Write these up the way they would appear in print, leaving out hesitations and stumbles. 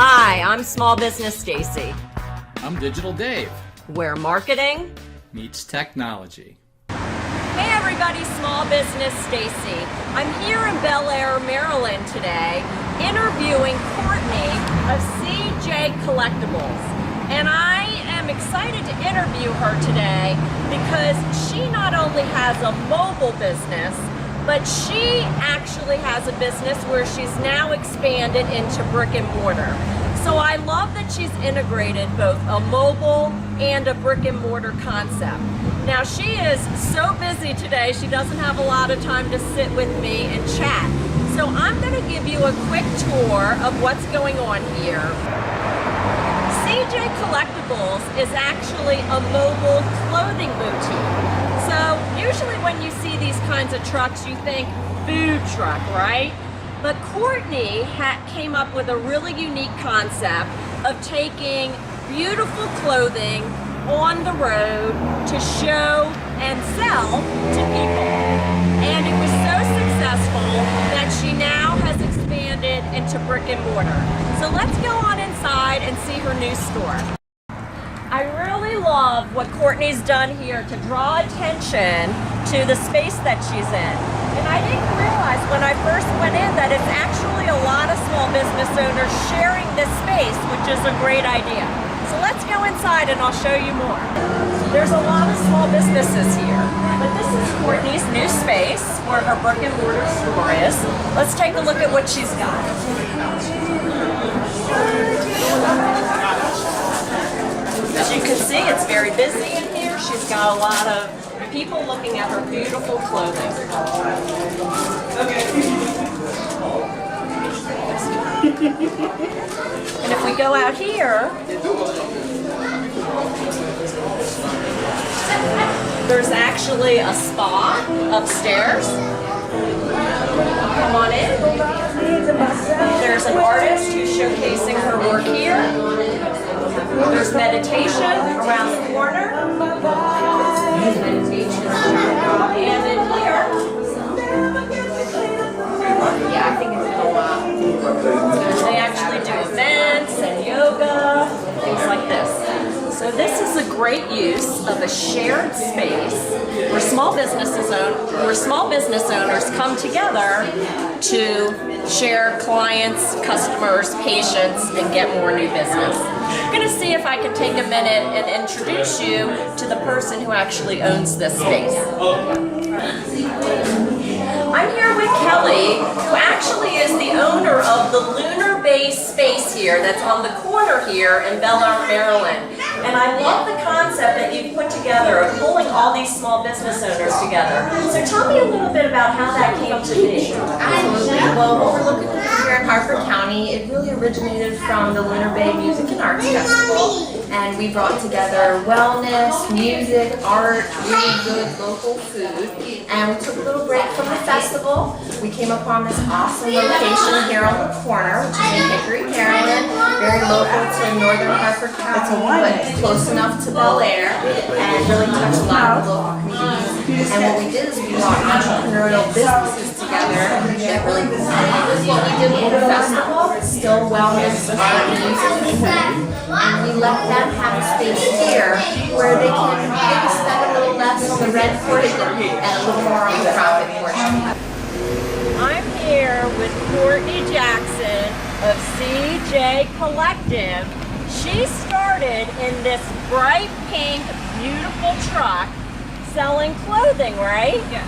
Hi, I'm Small Business Stacey, I'm Digital Dave. where marketing. Meets technology. Hey everybody, Small Business Stacey. I'm here in Bel Air, Maryland today, interviewing Courtney of CJ Collectibles. And I am excited to interview her today because she not only has a mobile business, but she actually has a business where she's now expanded into brick and mortar. So I love that she's integrated both a mobile and a brick and mortar concept. Now she is so busy today, she doesn't have a lot of time to sit with me and chat. So I'm going to give you a quick tour of what's going on here. CJ Collectibles is actually a mobile clothing boutique. So usually when you see these kinds of trucks, you think food truck, right? But Courtney came up with a really unique concept of taking beautiful clothing on the road to show and sell to people. And it was so successful that she now has expanded into brick and mortar. So let's go on inside and see her new store. I really love what Courtney's done here to draw attention to the space that she's in. And I didn't realize when I first went in that it's actually a lot of small business owners sharing this space, which is a great idea. So let's go inside and I'll show you more. There's a lot of small businesses here, but this is Courtney's new space where her brick and mortar store is. Let's take a look at what she's got. As you can see, it's very busy in here. She's got a lot of people looking at her beautiful clothing. And if we go out here, there's actually a spa upstairs. Come on in. There's an artist who's showcasing her work here. There's meditation around the corner. Meditation. And in here, yeah, I think it's a while. They actually do events and yoga, things like this. So this is a great use of a shared space where small business owners come together to share clients, customers, patients, and get more new business. I'm going to see if I can take a minute and introduce you to the person who actually owns this space. I'm here with Kelly, who actually is the owner of the lunar base space here that's on the corner here in Bel Air, Maryland. And I love the concept that you've put together of pulling all these small business owners together. So tell me a little bit about how that came to be. Absolutely. Well, what we're looking at here in Harford County, it really originated from the Lunar Bay Music and Arts Festival. And we brought together wellness, music, art, really good local food. And we took a little break from the festival. We came upon this awesome location here on the corner, which is in Hickory, Maryland. Very local to northern Harford County, but close enough to Bel Air, and really touch a lot of the local communities. And what we did is we brought entrepreneurial businesses together that really was what we did with the festival, still wellness, art, music, and food. And we let them have a space here where they can maybe spend a little less on the rent portion and a little more on the profit portion. I'm here with Courtney Jackson of CJ Kollective. She started in this bright pink, beautiful truck selling clothing, right? Yes.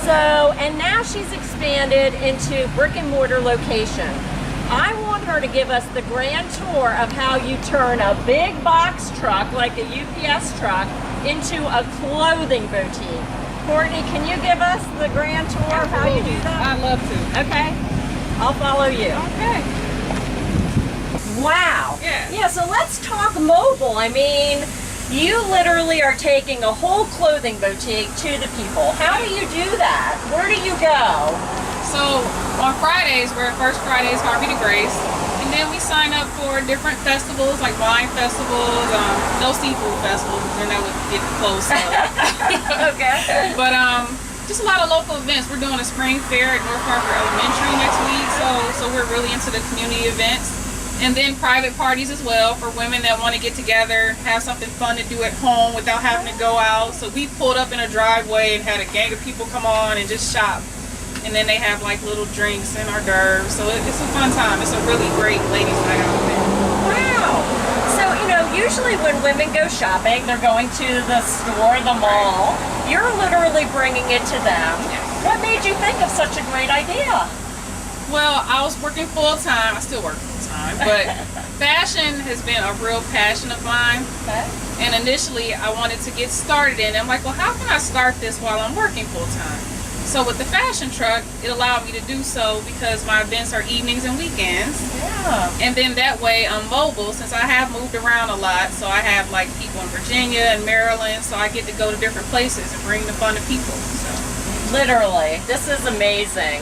So, and now she's expanded into brick and mortar location. I want her to give us the grand tour of how you turn a big box truck, like a UPS truck, into a clothing boutique. Courtney, can you give us the grand tour of how you do that? I'd love to. Okay, I'll follow you. Okay. Wow. Yeah. Yeah, so let's talk mobile. I mean, you literally are taking a whole clothing boutique to the people. How do you do that? Where do you go? So on Fridays, we're at First Fridays, Harvey to Grace. And then we sign up for different festivals like wine festivals, no seafood festivals, then that would get close. Okay. But just a lot of local events. We're doing a spring fair at North Parker Elementary next week, so we're really into the community events. And then private parties as well for women that want to get together, have something fun to do at home without having to go out. So we pulled up in a driveway and had a gang of people come on and just shop. And then they have like little drinks and hors d'oeuvres. So it's a fun time. It's a really great ladies' night out there. Wow. So, you know, usually when women go shopping, they're going to the store, the mall. You're literally bringing it to them. Yes. What made you think of such a great idea? Well, I was working full time. I still work full time, but fashion has been a real passion of mine. Okay. And initially, I wanted to get started in it. I'm like, well, how can I start this while I'm working full time? So with the fashion truck, it allowed me to do so because my events are evenings and weekends. Yeah. And then that way I'm mobile since I have moved around a lot. So I have like people in Virginia and Maryland. So I get to go to different places and bring the fun to people. So Literally. This is amazing.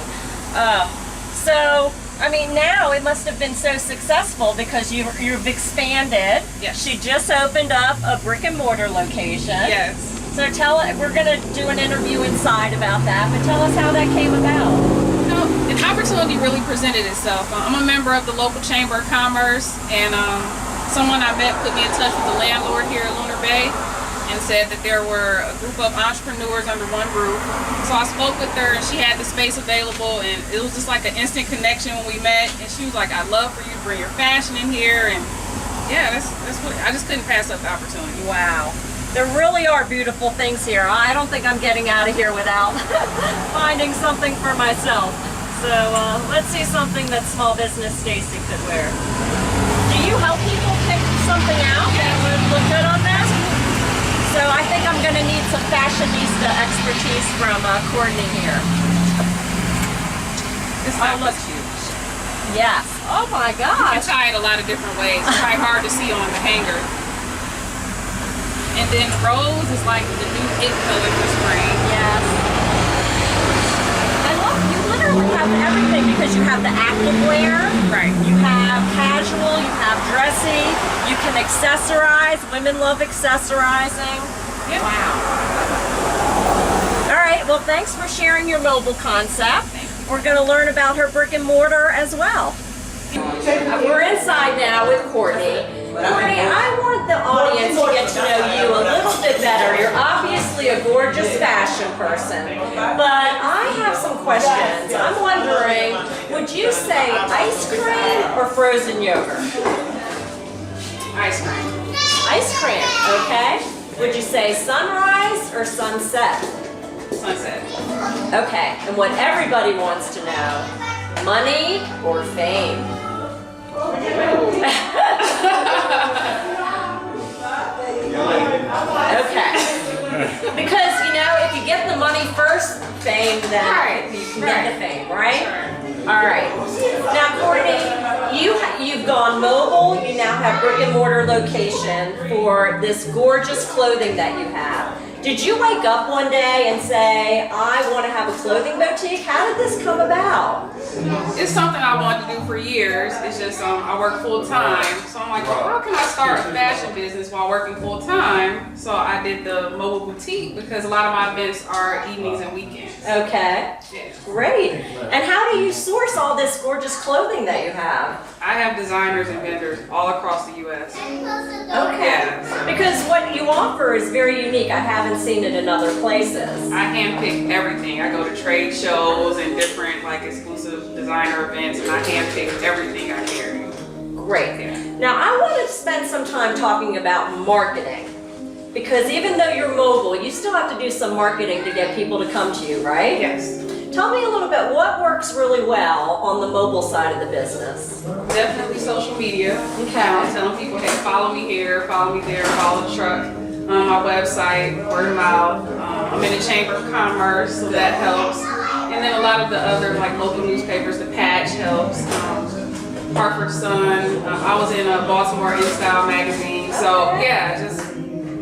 So, I mean, now it must have been so successful because you've expanded. Yes. She just opened up a brick and mortar location. yes. So we're going to do an interview inside about that, but tell us how that came about. You know, an opportunity really presented itself. I'm a member of the local Chamber of Commerce, and someone I met put me in touch with the landlord here at Lunar Bay and said that there were a group of entrepreneurs under one roof. So I spoke with her and she had the space available, and it was just like an instant connection when we met, and she was like, I'd love for you to bring your fashion in here, and yeah, that's what I just couldn't pass up the opportunity. Wow. There really are beautiful things here. I don't think I'm getting out of here without finding something for myself. So let's see something that Small Business Stacey could wear. Do you help people pick something out that would look good on them? So I think I'm going to need some fashionista expertise from Courtney here. This stuff looks huge. Yes. Oh my You can gosh. tie it a lot of different ways. It's probably hard to see on the hanger. And then rose is like the new it color for spring. Yes. I love, you literally have everything because you have the active wear. Right. You have casual, you have dressy, you can accessorize. Women love accessorizing. Yep. Wow. All right, well, thanks for sharing your mobile concept. We're going to learn about her brick and mortar as well. We're inside now with Courtney. Courtney, I want the audience to get to know you a little bit better. You're obviously a gorgeous fashion person, but I have some questions. I'm wondering, would you say ice cream or frozen yogurt? Ice cream. Ice cream, okay. Would you say sunrise or sunset? Sunset. Okay, and what everybody wants to know, money or fame? Okay. Because, you know, if you get the money first, fame, then you can get the fame, right? All right. Now, Courtney, you've gone mobile. You now have brick and mortar location for this gorgeous clothing that you have. Did you wake up one day and say, I want to have a clothing boutique? How did this come about? It's something I wanted to do for years. It's just I work full time, so I'm like, well, how can I start a fashion business while working full time? So I did the mobile boutique because a lot of my events are evenings and weekends. Okay, Yeah. great. And how do you source all this gorgeous clothing that you have? I have designers and vendors all across the U.S. Okay, because what you offer is very unique. I haven't seen it in other places. I handpick everything. I go to trade shows and different like exclusive designer events, and I handpick everything I carry. Great. Yeah. Now I want to spend some time talking about marketing. Because even though you're mobile, you still have to do some marketing to get people to come to you, right? Yes. Tell me a little bit, what works really well on the mobile side of the business? Definitely social media. Okay. I'm telling people, hey, follow me here, follow me there, follow the truck. My website, word of mouth. I'm in the Chamber of Commerce, so that helps. And then a lot of the other like local newspapers, the Patch helps. Hartford Sun. I was in a Baltimore In Style magazine. So yeah, just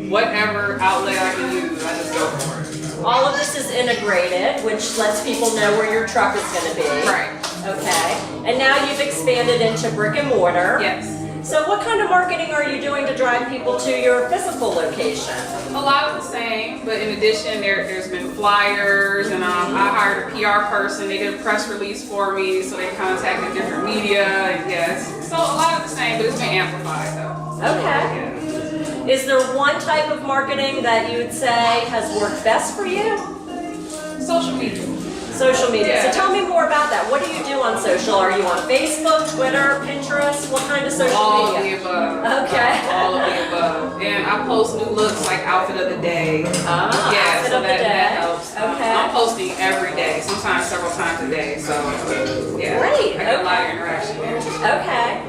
whatever outlet I can use, I just go for it. All of this is integrated, which lets people know where your truck is going to be. Right. Okay. And now you've expanded into brick and mortar. Yes. So what kind of marketing are you doing to drive people to your physical location? A lot of the same, but in addition, there's been flyers, and I hired a PR person. They did a press release for me, so they contacted different media media, and yes. So a lot of the same, but it's been amplified though. Okay. Is there one type of marketing that you would say has worked best for you? Social media. Social media. Yeah. So tell me more about that. What do you do on social? Are you on Facebook, Twitter, Pinterest? What kind of social All of media? the above. Okay. All of the above. And I post new looks like outfit of the day. Outfit of the day. That helps. Okay. I'm posting every day, sometimes several times a day. So yeah. Great. I get a lot of interaction there. Okay.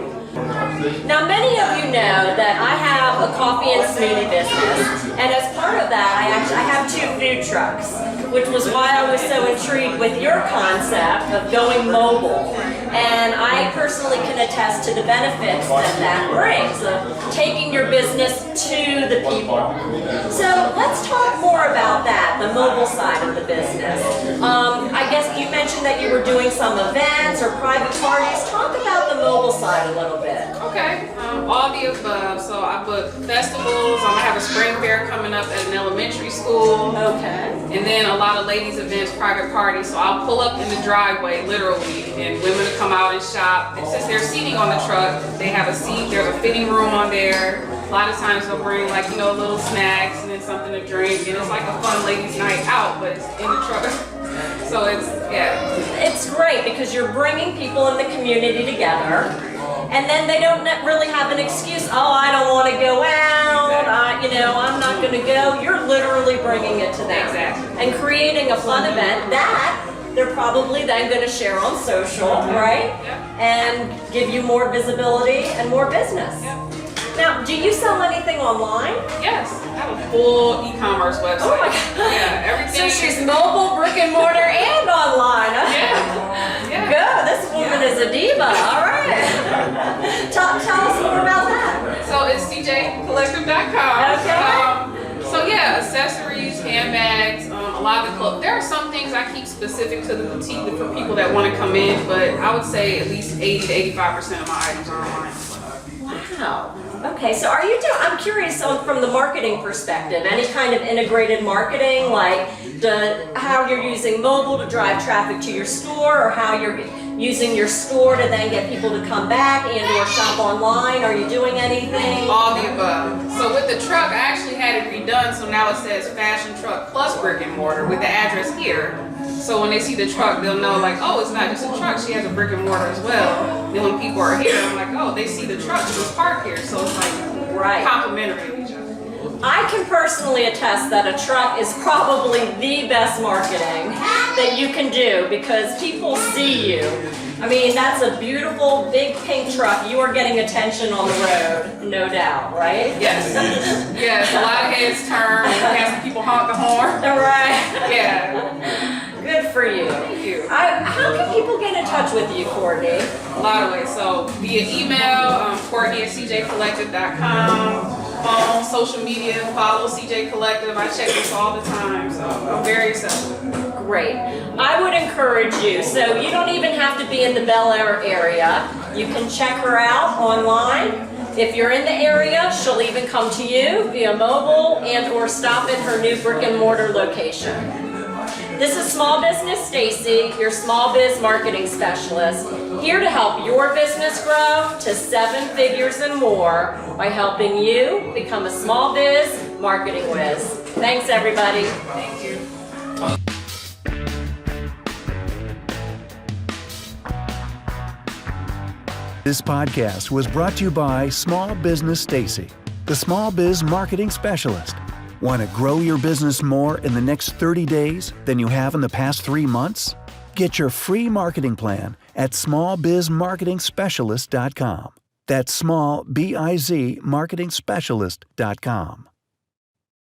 Now, many of you know that I have a coffee and smoothie business, and as part of that, I have 2 food trucks, which was why I was so intrigued with your concept of going mobile. And I personally can attest to the benefits that brings of taking your business to the people. So let's talk more about that, the mobile side of the business. I guess you mentioned that you were doing some events or private parties. Talk about the mobile side a little bit. Okay, all the above. So I book festivals. I'm gonna have a spring fair coming up at an elementary school. Okay. And then a lot of ladies events, private parties. So I'll pull up in the driveway, literally, and women will come out and shop. And since there's seating on the truck, they have a seat. There's a fitting room on there. A lot of times they'll bring like, little snacks and then something to drink. And it's like a fun ladies' night out, but it's in the truck. So It's great because you're bringing people in the community together. And then they don't really have an excuse. Oh, I don't want to go out. I'm not going to go. You're literally bringing it to them. Exactly. And creating a fun event that they're probably then going to share on social, right? Yep. And give you more visibility and more business. Yep. Now, do you sell anything online? Yes, I have a full e-commerce website. Oh my God. Yeah, everything. So she's mobile, brick and mortar, and online. Huh? Yeah. Good. This woman is a diva. All right. Tell us more about that. So it's CJKollective.com. Okay. So yeah, accessories, handbags, a lot of the clothes. There are some things I keep specific to the boutique for people that want to come in, but I would say at least 80 to 85% of my items are online. Wow. Okay, so I'm curious from the marketing perspective, any kind of integrated marketing, like how you're using mobile to drive traffic to your store, or how you're using your store to then get people to come back and or shop online? Are you doing anything? All the above. So with the truck, I actually had it redone, so now it says Fashion Truck plus brick and mortar with the address here. So when they see the truck, they'll know like, oh, it's not just a truck, she has a brick and mortar as well. Then when people are here, I'm like, oh, they see the truck, it's parked here. So it's like complementary of each other. I can personally attest that a truck is probably the best marketing that you can do because people see you. I mean, that's a beautiful big pink truck. You are getting attention on the road, no doubt, right? Yes. Yes, a lot of heads turn, have some people honk the horn. All right. Yeah. Good for you. Thank you. How can people get in touch with you, Courtney? A lot of ways. So via email, Courtney at CJKollective.com. Phone, social media, follow CJ Kollective. I check this all the time, so I'm very accessible. Great. I would encourage you. So you don't even have to be in the Bel Air area. You can check her out online. If you're in the area, she'll even come to you via mobile and or stop at her new brick and mortar location. This is Small Business Stacey, your small biz marketing specialist, here to help your business grow to 7 figures and more by helping you become a small biz marketing whiz. Thanks, everybody. Thank you. This podcast was brought to you by Small Business Stacey, the small biz marketing specialist. Want to grow your business more in the next 30 days than you have in the past 3 months? Get your free marketing plan at smallbizmarketingspecialist.com. That's small, B-I-Z, marketingspecialist.com.